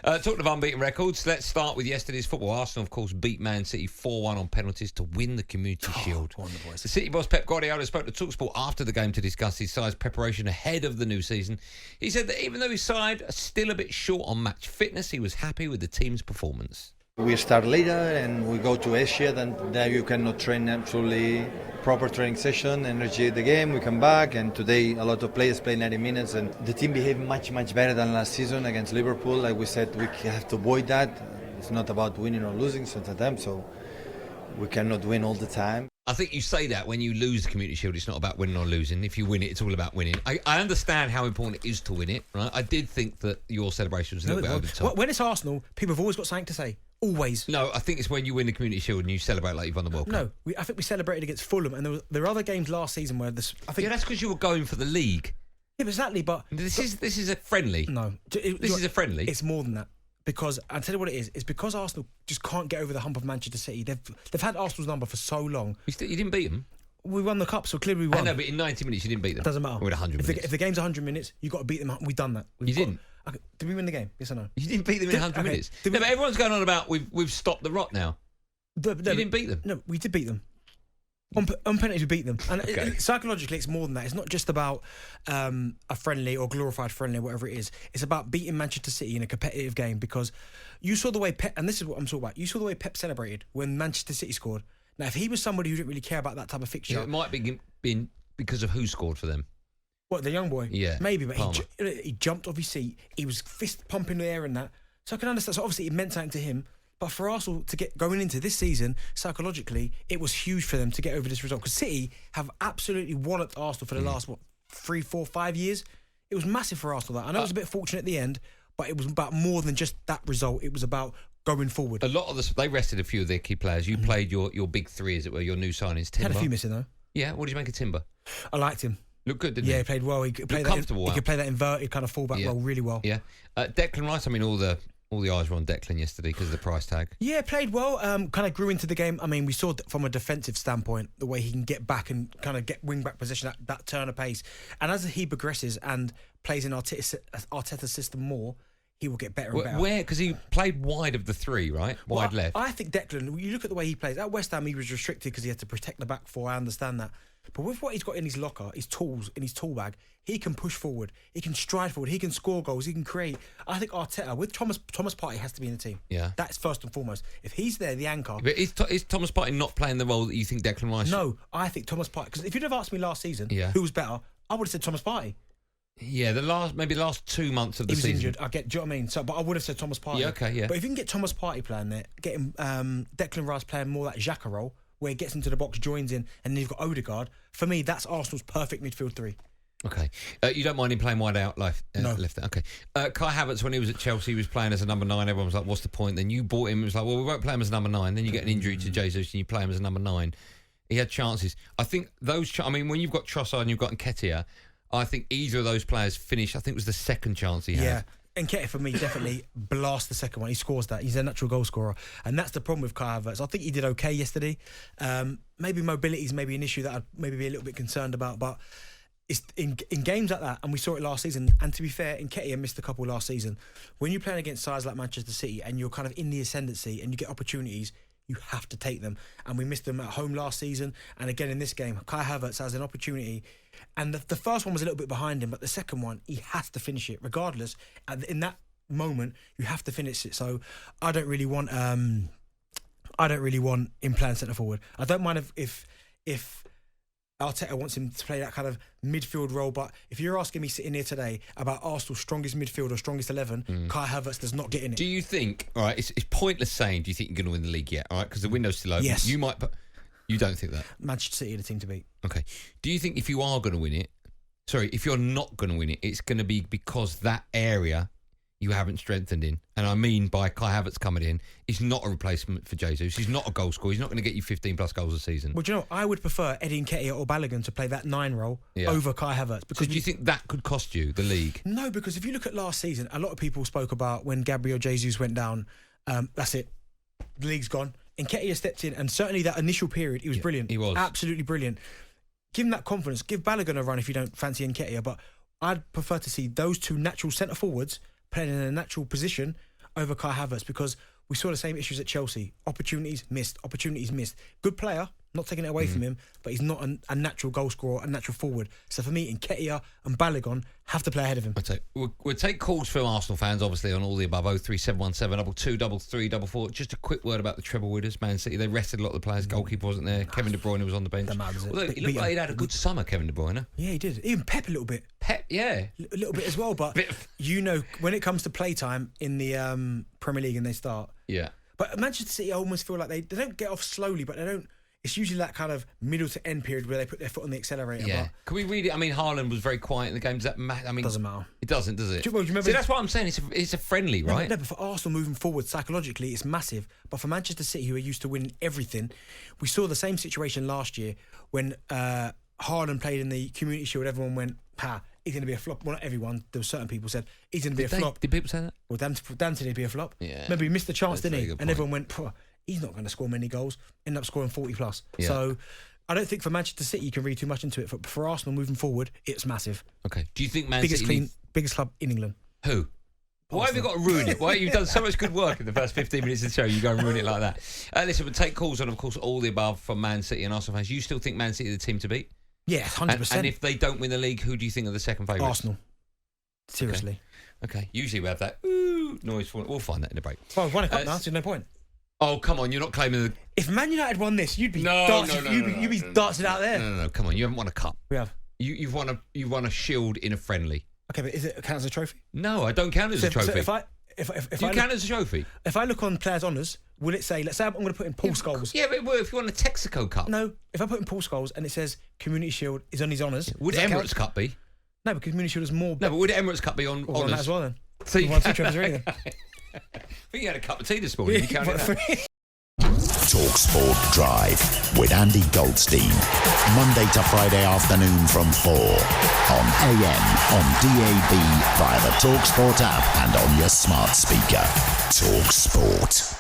Talking of unbeaten records, let's start with yesterday's football. Arsenal, of course, beat Man City 4-1 on penalties to win the Community Shield. The City boss Pep Guardiola spoke to talkSPORT after the game to discuss his side's preparation ahead of the new season. He said that even though his side are still a bit short on match fitness, he was happy with the team's performance. We start later and we go to Asia, and there you cannot train absolutely proper training session, energy the game, we come back, and today a lot of players play 90 minutes and the team behaved much better than last season against Liverpool. Like we said, we have to avoid that. It's not about winning or losing sometimes, so we cannot win all the time. I think you say that when you lose the Community Shield, it's not about winning or losing. If you win it, it's all about winning. I understand how important it is to win it, right? I did think that your celebration was a little bit over the top. When it's Arsenal, people have always got something to say. Always. No, I think it's when you win the Community Shield and you celebrate like you've won the World Cup. No, I think we celebrated against Fulham, and there were other games last season where this. I think that's because you were going for the league. Yeah, exactly. But this is a friendly. No, this is a friendly. It's more than that. Because I'll tell you what it is. It's because Arsenal just can't get over the hump of Manchester City. They've had Arsenal's number for so long. You didn't beat them. We won the cup, so clearly we won. I know, but in 90 minutes you didn't beat them. It doesn't matter. With 100 minutes. If the game's 100 minutes, you've got to beat them. We've done that. You didn't. Okay, did we win the game? Yes or no? You didn't beat them in 100 minutes. No, but everyone's going on about we've stopped the rot now. You didn't beat them. No, we did beat them. On penalties, we beat them. And psychologically, it's more than that. It's not just about a friendly or glorified friendly or whatever it is. It's about beating Manchester City in a competitive game, because you saw the way Pep, and this is what I'm talking about, you saw the way Pep celebrated when Manchester City scored. Now, if he was somebody who didn't really care about that type of fixture... Yeah, it might be been because of who scored for them. What, the young boy? Yeah. Maybe, but he jumped off his seat. He was fist pumping the air and that. So I can understand. So obviously it meant something to him. But for Arsenal to get going into this season, psychologically, it was huge for them to get over this result. Because City have absolutely walloped Arsenal for the last, 3, 4, 5 years. It was massive for Arsenal, that. I know it was a bit fortunate at the end, but it was about more than just that result. It was about going forward. A lot of they rested a few of their key players. You played your big three, as it were, your new signings. Timber. Had a few missing, though. Yeah, what did you make of Timber? I liked him. Looked good, didn't he? Yeah, he played well. He could play comfortable. He could play that inverted kind of fullback role really well. Yeah. Declan Rice, I mean, all the eyes were on Declan yesterday because of the price tag. Yeah, played well. Kind of grew into the game. I mean, we saw from a defensive standpoint the way he can get back and kind of get wing back position, that turn of pace. And as he progresses and plays in Arteta's system more, he will get better and better. Where? Because he played wide of the three, right? Wide left. I think Declan, you look at the way he plays. At West Ham, he was restricted because he had to protect the back four. I understand that. But with what he's got in his locker, his tools, in his tool bag, he can push forward. He can stride forward. He can score goals. He can create. I think Arteta, with Thomas Partey, has to be in the team. Yeah. That's first and foremost. If he's there, the anchor. But is Thomas Partey not playing the role that you think Declan Rice should? No, I think Thomas Partey. Because if you'd have asked me last season who was better, I would have said Thomas Partey. Yeah, the last 2 months of the season. He was injured. Do you know what I mean? So, but I would have said Thomas Partey. Yeah, okay, yeah. But if you can get Thomas Partey playing there, getting Declan Rice playing more that Xhaka role, where he gets into the box, joins in, and then you've got Odegaard. For me, that's Arsenal's perfect midfield three. Okay. You don't mind him playing wide out left? No. Left. Okay. Kai Havertz, when he was at Chelsea, he was playing as a number 9. Everyone was like, what's the point? Then you bought him. It was like, well, we won't play him as a number 9. Then you get an injury to Jesus and you play him as a number 9. He had chances. I think when you've got Trossard and you've got Nketiah, I think either of those players finished. I think it was the second chance he had. Yeah. Nketiah, for me, definitely blast the second one. He scores that. He's a natural goal scorer. And that's the problem with Kai Havertz. I think he did okay yesterday. Maybe mobility is maybe an issue that I'd maybe be a little bit concerned about. But it's in games like that, and we saw it last season, and to be fair, Nketiah missed a couple last season. When you're playing against sides like Manchester City and you're kind of in the ascendancy and you get opportunities, you have to take them. And we missed them at home last season. And again in this game, Kai Havertz has an opportunity. And the first one was a little bit behind him, but the second one, he has to finish it regardless. And in that moment, you have to finish it. So I don't really want him playing centre forward. I don't mind if Arteta wants him to play that kind of midfield role, but if you're asking me sitting here today about Arsenal's strongest midfield or strongest 11, Kai Havertz does not get in it. Do you think, all right, it's pointless saying, do you think you're going to win the league yet? All right, because the window's still open. Yes. You might, but you don't think that? Manchester City are the team to beat. Okay. Do you think if you are going to win it, if you're not going to win it, it's going to be because that area you haven't strengthened in? And I mean by Kai Havertz coming in, he's not a replacement for Jesus. He's not a goal scorer. He's not going to get you 15 plus goals a season. Well, do you know, I would prefer Eddie Nketiah or Balogun to play that 9 role over Kai Havertz. Because do you think that could cost you the league? No, because if you look at last season, a lot of people spoke about when Gabriel Jesus went down, that's it. The league's gone. Nketiah stepped in, and certainly that initial period, he was brilliant. He was. Absolutely brilliant. Give him that confidence. Give Balogun a run if you don't fancy Nketiah, but I'd prefer to see those two natural centre forwards playing in a natural position over Kai Havertz because we saw the same issues at Chelsea. Opportunities missed. Good player, not taking it away from him, but he's not a natural goal scorer, a natural forward. So for me, Nketiah and Balogun have to play ahead of him. We'll take calls from Arsenal fans, obviously, on all the above. 03717 22 33 44. Just a quick word about the treble winners, Man City. They rested a lot of the players. Goalkeeper wasn't there. Kevin De Bruyne was on the bench. Although he looked like he'd had a good summer, Kevin De Bruyne. Yeah, he did. Even Pep a little bit. Yeah. A little bit as well. But, when it comes to playtime in the Premier League and they start. Yeah. But Manchester City, I almost feel like they don't get off slowly, but they don't. It's usually that kind of middle to end period where they put their foot on the accelerator. Yeah. But Can we read it? I mean, Haaland was very quiet in the game. Does that matter? I mean, doesn't matter. It doesn't, does it? Do you remember? See, that's what I'm saying. It's a friendly, right? No, but for Arsenal moving forward, psychologically, it's massive. But for Manchester City, who are used to winning everything, we saw the same situation last year when Haaland played in the Community Shield. Everyone went, he's going to be a flop. Well, not everyone. There were certain people said he's going to be a flop. Did people say that? Well, damn said he'd be a flop. Yeah. Remember, he missed the chance, That's didn't he? And everyone went, he's not going to score many goals. Ended up scoring 40 plus. Yeah. So I don't think for Manchester City you can read too much into it. For Arsenal moving forward, it's massive. Okay. Do you think Man biggest City... biggest club in England. Who? Why have you got to ruin it? Why you've done so much good work in the first 15 minutes of the show, you go and ruin it like that. Listen, we'll take calls on, of course, all the above from Man City and Arsenal fans. You still think Man City are the team to beat? Yeah, 100%. And if they don't win the league, who do you think are the second favourites? Arsenal. Seriously. Okay. Usually we have that noise. We'll find that in a break. Well, we've won a cup now, so no point. Oh, come on, you're not claiming the... If Man United won this, you'd be you'd be dancing out there. No, come on, you haven't won a cup. We have. You've won a shield in a friendly. Okay, but is it count as a trophy? No, I don't count it as a trophy. So if do you count it as a trophy? If I look on players' honours, will it say, let's say I'm going to put in Paul Scholes. Yeah, but if you want a Texaco Cup. No, if I put in Paul Scholes and it says Community Shield is on his honours. Would Emirates Cup be? No, because Community Shield is more... No, but would Emirates Cup be on honours? That as well then. So you won 2 trophies already then. I think you had a cup of tea this morning. You counted that? talkSPORT Drive with Andy Goldstein. Monday to Friday afternoon from 4 on AM, on DAB, via the talkSPORT app and on your smart speaker. talkSPORT.